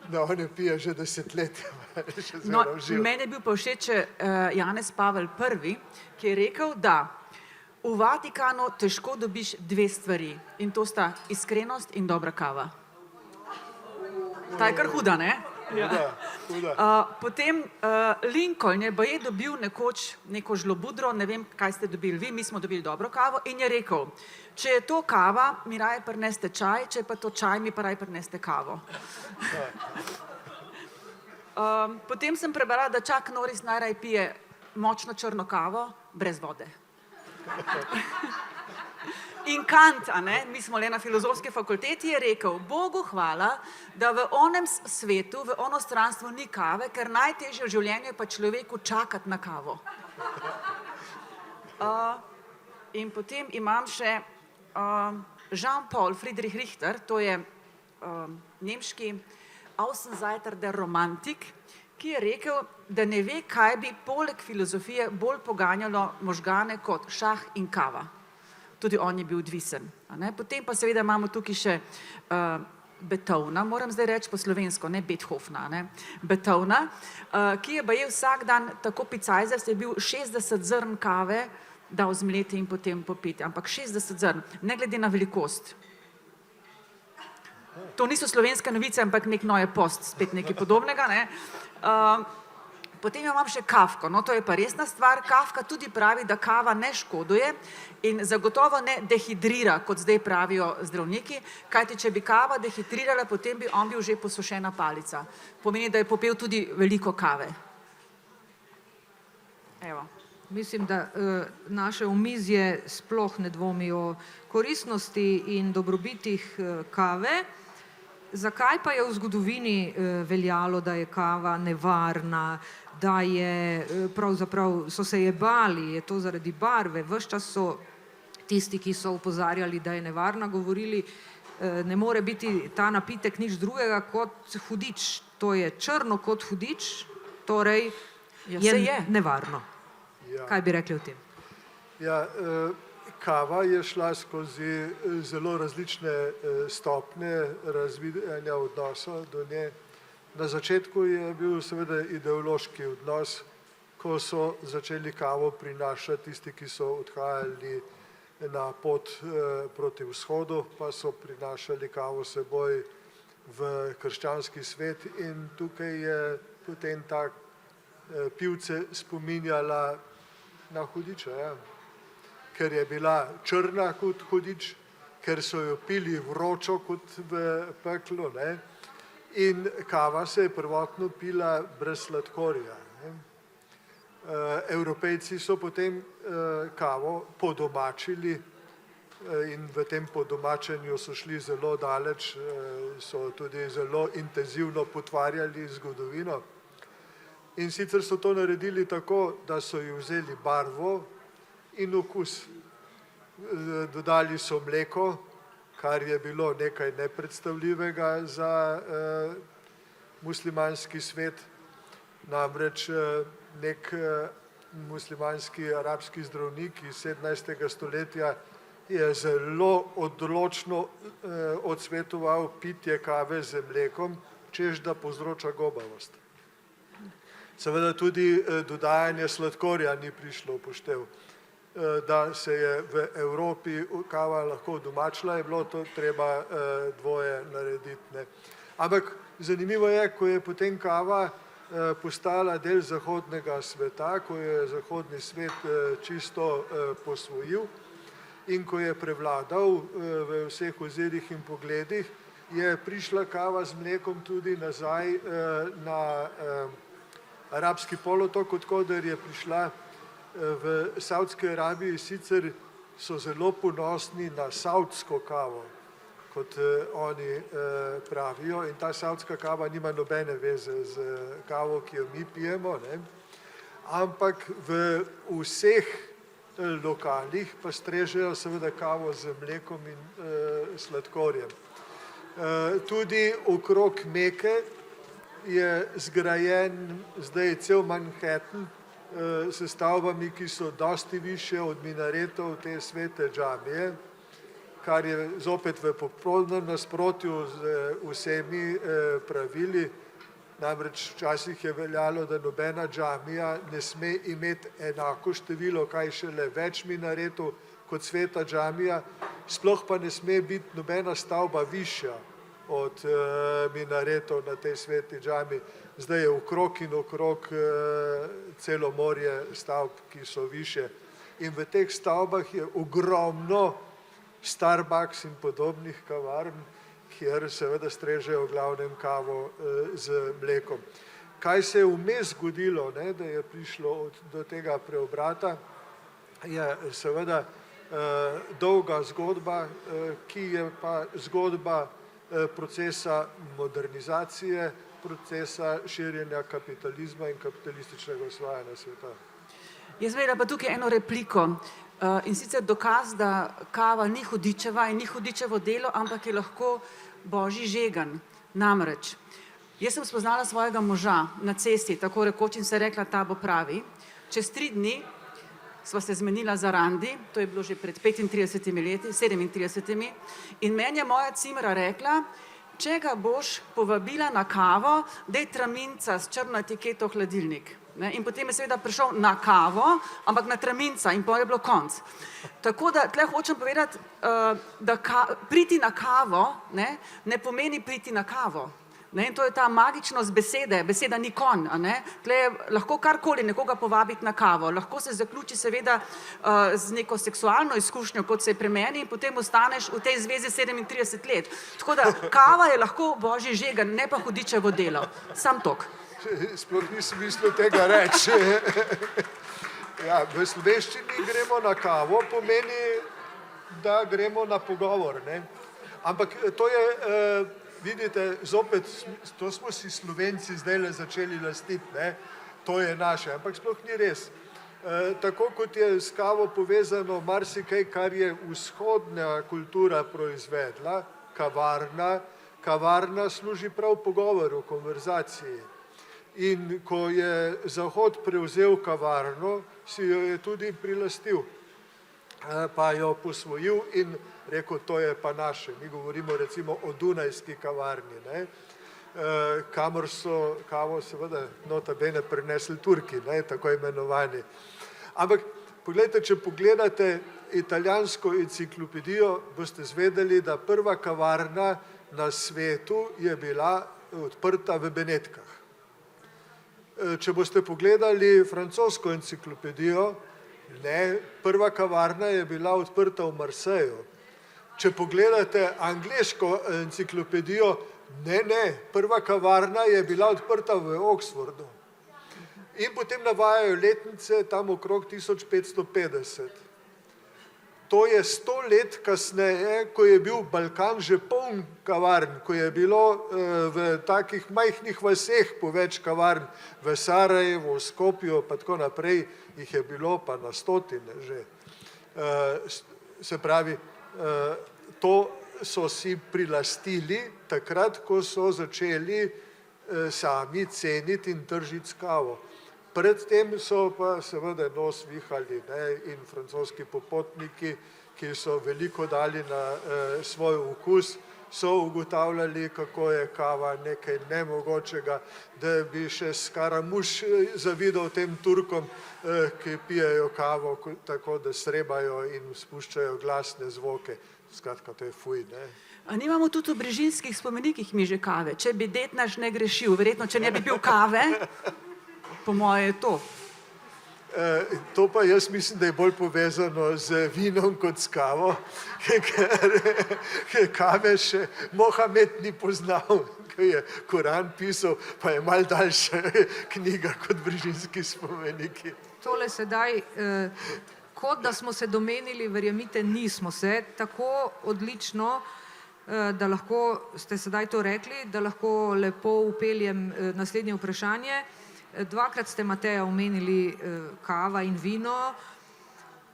da on je pije že desetletja. No, meni je bil pa všeč Janez Pavel I., ki je rekel, da v Vatikanu težko dobiš dve stvari in to sta iskrenost in dobra kava. Ta je kar huda, ne? Huda. Potem Lincoln je baje dobil nekoč neko žlobudro, ne vem, kaj ste dobili vi, mi smo dobili dobro kavo in je rekel, če je to kava, mi raje prineste čaj, če je pa to čaj, mi pa raje prineste kavo. Potem sem prebrala, da Chuck Norris najraje pije močno črno kavo brez vode. In Kant, a ne, mi smo le na filozofski fakulteti, je rekel, Bogu hvala, da v onem svetu, v onostranstvu ni kave, ker najtežje v življenju je pa človeku čakati na kavo. In potem imam še Jean-Paul Friedrich Richter, to je nemški Außenseiter der Romantik, ki je rekel, da ne ve, kaj bi poleg filozofije bolj poganjalo možgane kot šah in kava. Tudi on je bil odvisen. Potem pa seveda imamo tukaj še Beethovna, moram zdaj reči po slovensko, ne Beethovna, ne? Beethovna, ki je baje vsak dan tako picajzer, se je bil 60 zrn kave dal zmleti in potem popiti, ampak 60 zrn, ne glede na velikost. To niso slovenske novice, ampak nek Neue Post, spet nekaj podobnega, ne? Potem imam še Kafko, no to je pa resna stvar. Kafka tudi pravi, da kava ne škoduje in zagotovo ne dehidrira, kot zdaj pravijo zdravniki, kajti če bi kava dehidrirala, potem bi on bil že posušena palica. Pomeni, da je popil tudi veliko kave. Evo. Mislim, da naše omizje sploh ne dvomi o koristnosti in dobrobitih kave. Zakaj pa je v zgodovini veljalo, da je kava nevarna, da je pravzaprav so se je bali, je to zaradi barve? Ves čas so tisti, ki so opozarjali, da je nevarna, govorili, ne more biti ta napitek nič drugega kot hudič. To je črno kot hudič, torej je nevarno. Kaj bi rekli o tem? Ja, kava je šla skozi zelo različne stopnje razvijanja odnosa do nje. Na začetku je bil seveda ideološki odnos, ko so začeli kavo prinašati tisti, ki so odhajali na pot proti vzhodu, pa so prinašali kavo seboj v krščanski svet in tukaj je potem ta pivce spominjala na hudiča, ja. Ker je bila črna kot hudič, ker so jo pili vročo kot v peklu, ne. In kava se je prvotno pila brez sladkorja. Evropejci so potem kavo podomačili in v tem podomačenju so šli zelo daleč, so tudi zelo intenzivno potvarjali zgodovino. In sicer so to naredili tako, da so ji vzeli barvo in okus. Dodali so mleko, kar je bilo nekaj nepredstavljivega za muslimanski svet. Namreč nek muslimanski arabski zdravnik iz 17. stoletja je zelo odločno odsvetoval pitje kave z mlekom, češ da povzroča gobavost. Seveda tudi dodajanje sladkorja ni prišlo v poštev. Da se je v Evropi kava lahko domačila, je bilo to treba dvoje narediti, ne. Ampak zanimivo je, ko je potem kava postala del zahodnega sveta, ko je zahodni svet čisto posvojil in ko je prevladal v vseh ozirih in pogledih, je prišla kava z mlekom tudi nazaj na arabski polotok, odkoder je prišla v Savdski Arabiji. Sicer so zelo ponosni na savdsko kavo, kot oni pravijo, in ta savdska kava nima nobene veze z kavo, ki jo mi pijemo, ne. Ampak v vseh lokalih pa strežejo seveda kavo z mlekom in sladkorjem. Tudi okrog Meke je zgrajen zdaj cel Manhattan s stavbami, ki so dosti višje od minaretov te svete džamije, kar je zopet v popolnem nasprotju z vsemi pravili. Namreč včasih je veljalo, da nobena džamija ne sme imeti enako število, kaj šele več minaretov kot sveta džamija, sploh pa ne sme biti nobena stavba višja od minaretov na tej sveti džamiji. Zdaj je okrog in okrog celo morje stavb, ki so višje. In v teh stavbah je ogromno Starbucks in podobnih kavarn, kjer seveda strežejo v glavnem kavo z mlekom. Kaj se je vmes zgodilo, ne, da je prišlo do tega preobrata, je seveda dolga zgodba, ki je pa zgodba procesa modernizacije, procesa širjenja kapitalizma in kapitalističnega osvajanja sveta. Jaz imela pa tukaj eno repliko in sicer dokaz, da kava ni hudičeva in ni hudičevo delo, ampak je lahko božji žegan. Namreč, jaz sem spoznala svojega moža na cesti, tako rekoč, in se rekla, ta bo pravi. Čez 3 dni sva se zmenila za randi, to je bilo že pred 35 leti, 37, in meni je moja cimra rekla, če ga boš povabila na kavo, daj traminca s črno etiketo v hladilnik. Ne? In potem je seveda prišel na kavo, ampak na traminca in potem je bilo konc. Tako da tle hočem povedati, da priti na kavo ne pomeni priti na kavo. Ne? In to je ta magičnost besede, beseda ni konj. Tle je lahko karkoli nekoga povabiti na kavo, lahko se zaključi seveda z neko seksualno izkušnjo, kot se je pri meni, in potem ostaneš v tej zvezi 37 let. Tako da kava je lahko božji žegan, ne pa hudičevo delo. Sam tok. Sploh nisem mislil tega reči. Ja, v slovenščini gremo na kavo, pomeni, da gremo na pogovor, ne. Ampak to je, vidite, zopet, to smo si Slovenci zdajle začeli lastiti, ne. To je naše, ampak sploh ni res. Tako kot je s kavo povezano marsikaj, kar je vzhodna kultura proizvedla, kavarna služi prav pogovoru, konverzaciji. In ko je Zahod prevzel kavarno, si jo je tudi prilastil. pa jo posvojil in rekel, to je pa naše. Mi govorimo recimo o Dunajski kavarni, ne, kamor so kavo seveda nota bene prinesli Turki, ne, tako imenovani. Ampak poglejte, če pogledate italijansko enciklopedijo, boste zvedeli, da prva kavarna na svetu je bila odprta v Benetkah. Če boste pogledali francosko enciklopedijo, ne, prva kavarna je bila odprta v Marseju. Če pogledate angleško enciklopedijo, ne, prva kavarna je bila odprta v Oxfordu. In potem navajajo letnice tam okrog 1550. To je 100 let kasneje, ko je bil Balkan že poln kavarn, ko je bilo v takih majhnih vaseh po več kavarn, v Sarajevu, v Skopju pa tako naprej, jih je bilo pa na stotine že. Se pravi, to so si prilastili takrat, ko so začeli sami ceniti in tržiti kavo. Predtem so pa seveda nos vihali, ne, in francoski popotniki, ki so veliko dali na svoj okus, so ugotavljali, kako je kava nekaj nemogočega, da bi še Skaramuš zavidal tem Turkom, ki pijejo kavo tako, da srebajo in spuščajo glasne zvoke. Skratka, to je fuj, ne. A nimamo tudi v brežinskih spomenikih mi že kave? Če bi det naš ne grešil, verjetno, če ne bi bil kave, po moje je to. To pa jaz mislim, da je bolj povezano z vinom kot s kavo, ker kave še Mohamed ni poznal, ko je Koran pisal, pa je malo daljša knjiga kot brežinski spomeniki. Tole sedaj, kot da smo se domenili, verjemite, nismo se, tako odlično, da lahko, ste sedaj to rekli, da lahko lepo upeljem naslednje vprašanje. Dvakrat ste, Mateja, omenili kava in vino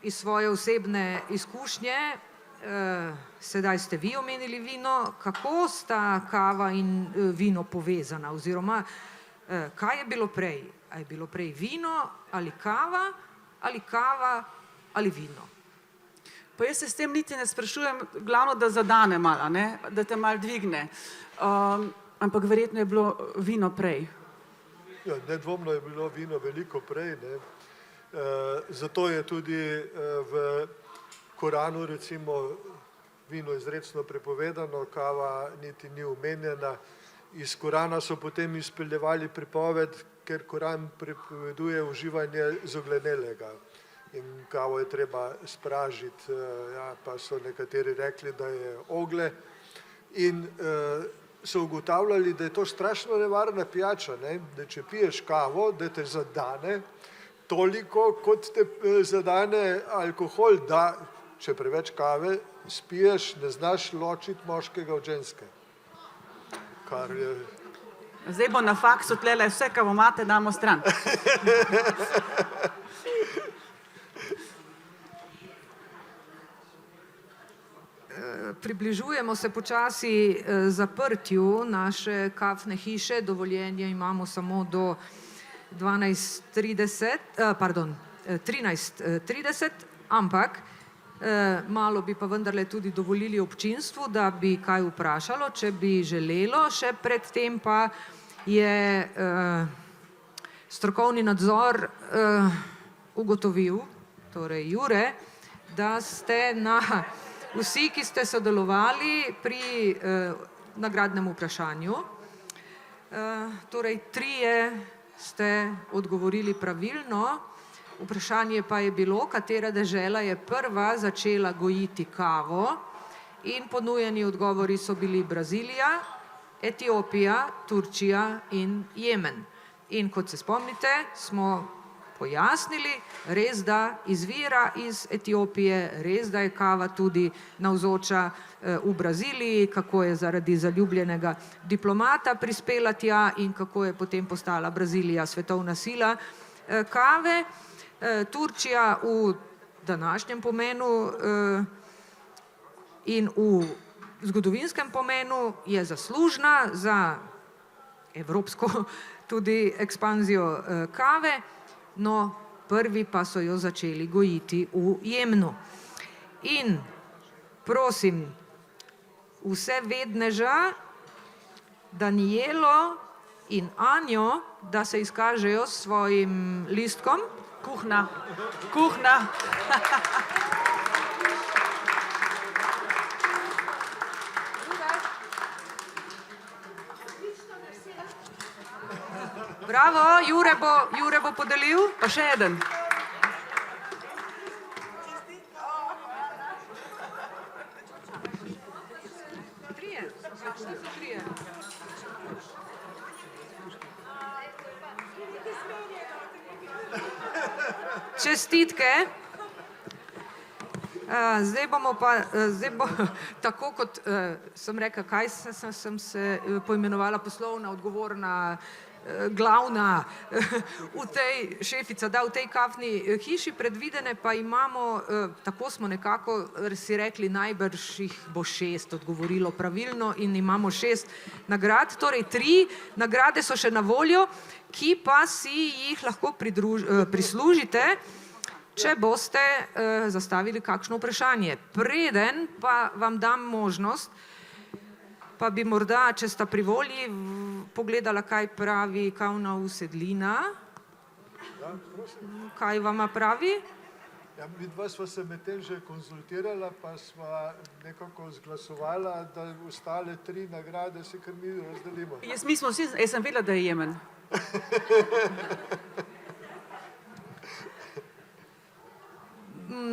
iz svoje osebne izkušnje, sedaj ste vi omenili vino. Kako sta kava in vino povezana? Oziroma, kaj je bilo prej? A je bilo prej vino ali kava ali vino? Pa jaz se s tem niti ne sprašujem, glavno, da zadane malo, ne? Da te malo dvigne. Ampak verjetno je bilo vino prej. Ja, nedvomno je bilo vino veliko prej, ne. Zato je tudi v Koranu recimo vino izrecno prepovedano, kava niti ni omenjena. Iz Korana so potem izpeljevali pripoved, ker Koran prepoveduje uživanje zoglenelega. In kavo je treba spražiti, ja, pa so nekateri rekli, da je oglje. In so ugotavljali, da je to strašno nevarna pijača, ne? Da če piješ kavo, da te zadane toliko, kot te zadane alkohol, da če preveč kave spiješ, ne znaš ločiti moškega od ženske. Kar je... Zdaj bo na faksu tlele vse, kar imate, damo stran. Približujemo se počasi zaprtju naše kafne hiše, dovoljenje imamo samo do 13:30, ampak malo bi pa vendarle tudi dovolili občinstvu, da bi kaj vprašalo, če bi želelo. Še predtem pa je strokovni nadzor ugotovil, torej Jure, da ste vsi, ki ste sodelovali pri nagradnem vprašanju, torej 3 ste odgovorili pravilno. Vprašanje pa je bilo, katera dežela je prva začela gojiti kavo, in ponujeni odgovori so bili Brazilija, Etiopija, Turčija in Jemen. In kot se spomnite, smo pojasnili, res da izvira iz Etiopije, res da je kava tudi navzoča v Braziliji, kako je zaradi zaljubljenega diplomata prispela tja in kako je potem postala Brazilija svetovna sila kave. Turčija v današnjem pomenu in v zgodovinskem pomenu je zaslužna za evropsko tudi ekspanzijo kave, no prvi pa so jo začeli gojiti v Jemnu. In prosim vse vedneža, Danijelo in Anjo, da se izkažejo s svojim listkom. Kuhna. Kuhna. Bravo, Jure bo podelil. Pa še eden. Trije. Čestitke. Zdaj bomo pa, tako kot sem rekla, kaj sem se poimenovala poslovna, odgovorna, glavna v tej šefica, da v tej kafni hiši predvidene pa imamo, tako smo nekako si rekli, najbrž jih bo 6 odgovorilo pravilno in imamo 6 nagrad, torej 3 nagrade so še na voljo, ki pa si jih lahko prislužite, če boste zastavili kakšno vprašanje. Preden pa vam dam možnost, pa bi morda, če sta pri volji, pogledala, kaj pravi kavna usedlina. Kaj vama pravi? Ja, midva sva se medtem že konzultirala, pa sva nekako zglasovala, da ostale 3 nagrade si kar mi razdelimo. Jaz sem vedela, da je Jemen.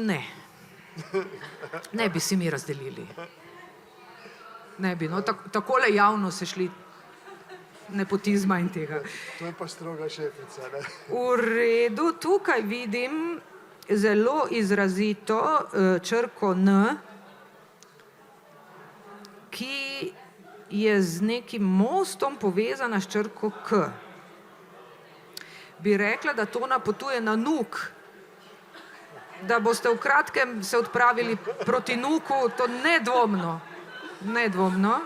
Ne. Ne bi si mi razdelili. Ne bi, no, takole javno se šli nepotizma in tega. To je pa stroga šefica, ne? V redu, tukaj vidim zelo izrazito črko N, ki je z nekim mostom povezana s črko K. Bi rekla, da to napotuje na Nuk, da boste v kratkem se odpravili proti Nuku, to nedvomno. Nedvomno.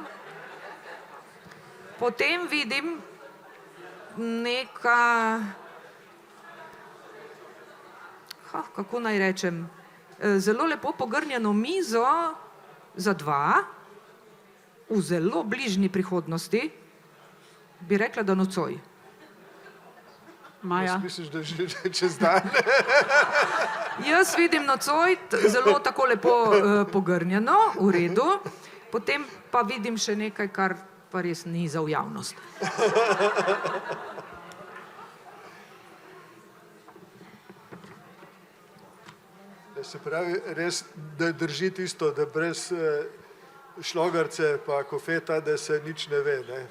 Potem vidim neka, kako naj rečem, zelo lepo pogrnjeno mizo za 2 v zelo bližnji prihodnosti, bi rekla, da nocoj. Maja. Jaz misliš, da že čez dan? Jaz vidim nocoj zelo tako lepo pogrnjeno, v redu. Potem pa vidim še nekaj, kar pa res ni za v javnost. Se pravi, res, da drži tisto, da brez šlogarce pa kofeta, da se nič ne ve, ne?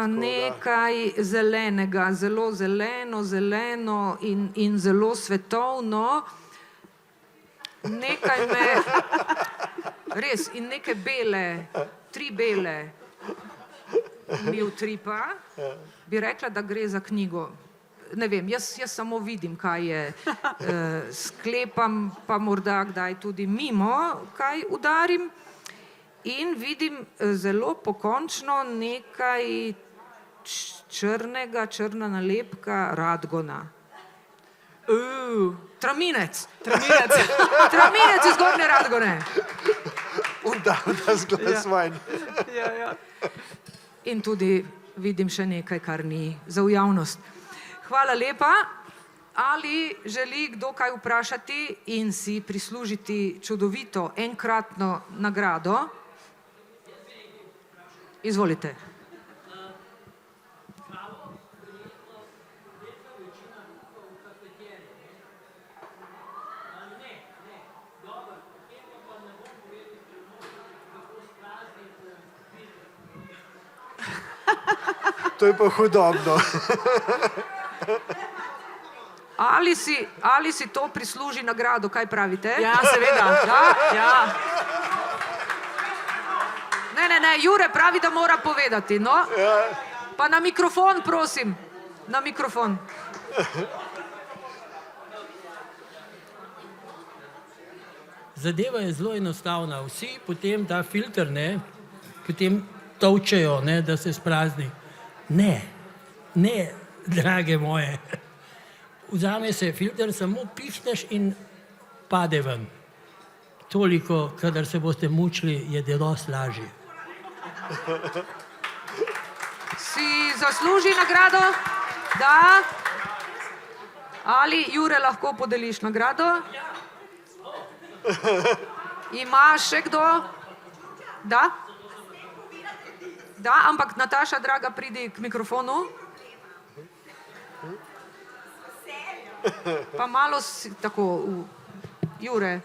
Nekaj zelenega, zelo zeleno in zelo svetovno. Nekaj res, in neke bele, 3 bele mi utripa, bi rekla, da gre za knjigo. Ne vem, jaz samo vidim, kaj je, sklepam pa morda kdaj tudi mimo, kaj udarim. In vidim zelo pokončno nekaj črna nalepka radgona. Traminec. Traminec iz Gornje Radgone. Da zglas manj. In tudi vidim še nekaj, kar ni za v javnost. Hvala lepa. Ali želi kdo kaj vprašati in si prislužiti čudovito enkratno nagrado? Izvolite. To je pa hudobno. Ali si to prisluži nagrado, kaj pravite? Ja, seveda. Ja. Ne, Jure pravi, da mora povedati, no? Pa na mikrofon, prosim. Na mikrofon. Zadeva je zelo enostavna. Vsi potem ta filter, ne, potem tolčejo, ne, da se sprazni. Ne, drage moje. Vzame se filter, samo pišneš in pade ven. toliko, kadar se boste mučili, je dosti lažje. Si zasluži nagrado? Da. Ali Jure lahko podeliš nagrado? Ima še kdo? Da? Da, ampak Nataša, draga, pridi k mikrofonu. Pa malo si tako, Jure.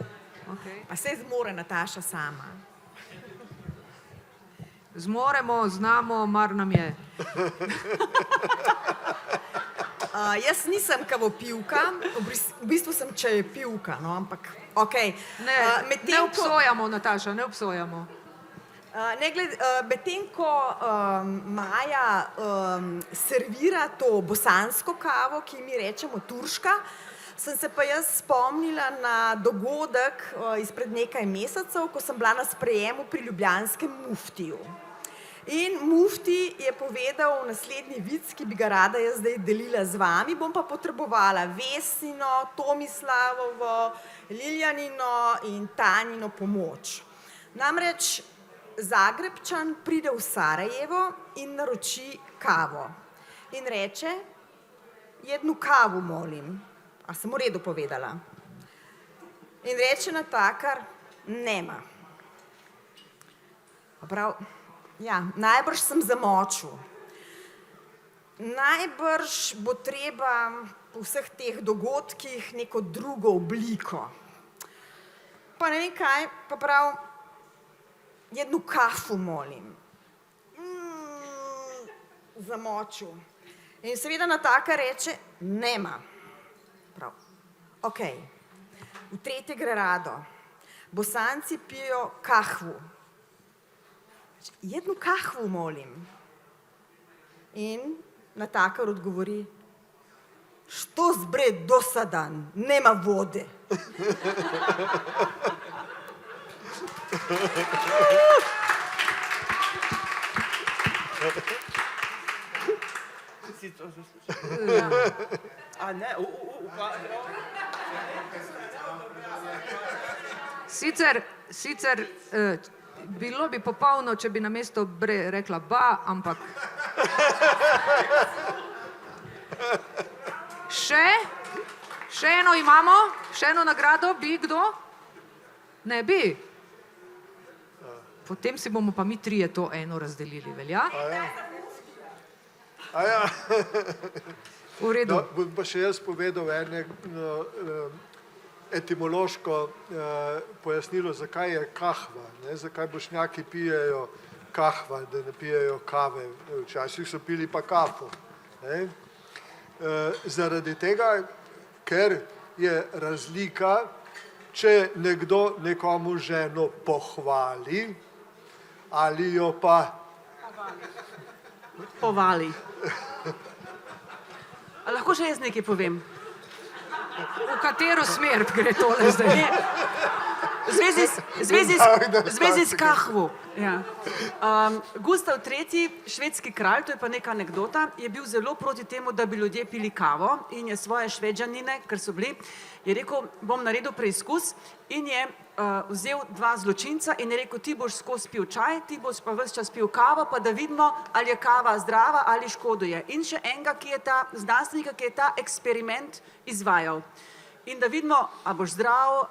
Okay. Pa se zmore Nataša sama. Zmoremo, znamo, mar nam je. Jaz nisem kavopivka, v bistvu sem čajepivka, no, ampak okej. Ne obsojamo, Nataša, ne obsojamo. Medtem ko Maja servira to bosansko kavo, ki mi rečemo turška, sem se pa jaz spomnila na dogodek izpred nekaj mesecev, ko sem bila na sprejemu pri ljubljanskem muftiju. In mufti je povedal naslednji vic, ki bi ga rada jaz zdaj delila z vami, bom pa potrebovala Vesnino, Tomislavovo, Liljanino in Tanjino pomoč. Namreč Zagrebčan pride v Sarajevo in naroči kavo. In reče, jednu kavu molim. A sem v redu povedala? In reče natakar, nema. Prav, ja, najbrž sem zamočil. Najbrž bo treba po vseh teh dogodkih neko drugo obliko. Pa ne vem kaj, pa prav, jednu kafu molim. Zamočil. In seveda natakar reče, nema. Prav. Okej. V tretje gre rado. Bosanci pijo kahvu. Jednu kahvu molim. In natakar odgovori, što zbred dosadan, nema vode. Sicer bilo bi popolno, če bi namesto bre rekla ba, ampak... Še eno imamo? Še eno nagrado? Bi kdo? Ne bi? Potem si bomo pa mi trije to eno razdelili, velja? Aja. V redu. No, bom pa še jaz povedal etimološko pojasnilo, zakaj je kahva, ne? Zakaj Bošnjaki pijejo kahva, da ne pijejo kave. Včasih so pili pa kafo. Ne? Zaradi tega, ker je razlika, če nekdo nekomu ženo pohvali ali jo pa Povali. A lahko še jaz nekaj povem? V katero smer gre tole zdaj? V zvezi s kahvo. Ja. Gustav III., švedski kralj, to je pa neka anekdota, je bil zelo proti temu, da bi ljudje pili kavo in je svoje švedžanine, ker so bili, je rekel, bom naredil preizkus in je vzel dva zločinca in je rekel, ti boš skozi pil čaj, ti boš pa ves čas pil kavo, pa da vidimo, ali je kava zdrava ali škoduje. In še enega, ki je ta znanstvenika, ki je ta eksperiment izvajal. In da vidimo, a boš zdrav,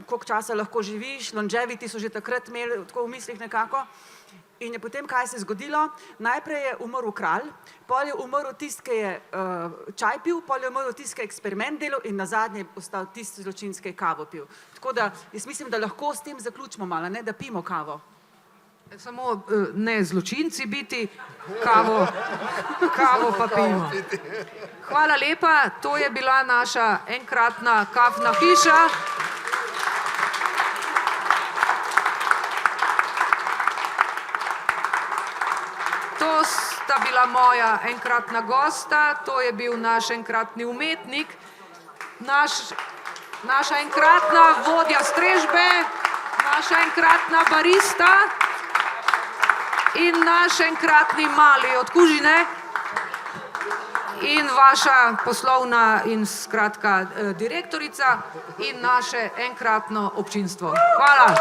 koliko časa lahko živiš, longevity so že takrat imeli tako v mislih nekako. In je potem, kaj se je zgodilo, najprej je umrl kralj, pol je umrl tist, ki je čaj pil, pol je umrl tist, ki je eksperiment delal in nazadnje je ostal tist zločinec, ki je kavo pil. Tako da, jaz mislim, da lahko s tem zaključimo malo, ne, da pijemo kavo. Samo ne zločinci biti, kavo pa pijemo. Hvala lepa, to je bila naša enkratna kafna hiša. To sta bila moja enkratna gosta, to je bil naš enkratni umetnik, naša enkratna vodja strežbe, naša enkratna barista in naš enkratni mali od Kužine. in vaša poslovna in skratka direktorica in naše enkratno občinstvo. Hvala.